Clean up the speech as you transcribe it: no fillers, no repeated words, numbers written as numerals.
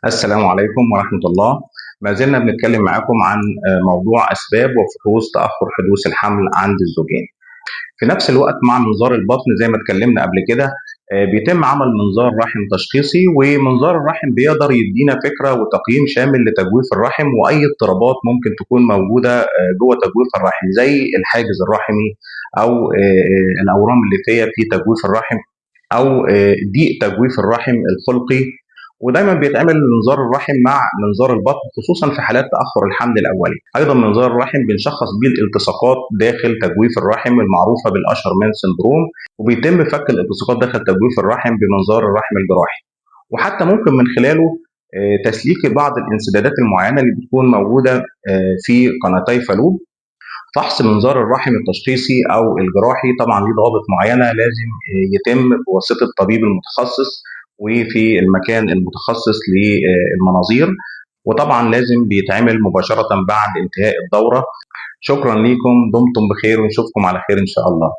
السلام عليكم ورحمة الله. ما زلنا بنتكلم معاكم عن موضوع أسباب وفحوص تأخر حدوث الحمل عند الزوجين. في نفس الوقت مع منظار البطن زي ما اتكلمنا قبل كده، بيتم عمل منظار رحم تشخيصي، ومنظار الرحم بيقدر يدينا فكرة وتقييم شامل لتجويف الرحم وأي اضطرابات ممكن تكون موجودة جوه تجويف الرحم، زي الحاجز الرحمي أو الأورام الليفية في تجويف الرحم، أو ضيق تجويف الرحم الخلقي. ودايما بيتعمل منظار الرحم مع منظار البطن خصوصا في حالات تاخر الحمل الاولي. ايضا منظار الرحم بنشخص بيه الالتصاقات داخل تجويف الرحم المعروفه بالاشهرمان سندروم، وبيتم فك الالتصاقات داخل تجويف الرحم بمنظار الرحم الجراحي. وحتى ممكن من خلاله تسليك بعض الانسدادات المعينه اللي بتكون موجوده في قناتي فالوب. فحص منظار الرحم التشخيصي او الجراحي طبعا ليه ضوابط معينه لازم يتم بواسطه الطبيب المتخصص وفي المكان المتخصص للمناظير، وطبعا لازم بيتعمل مباشره بعد انتهاء الدوره. شكرا لكم، دمتم بخير ونشوفكم على خير ان شاء الله.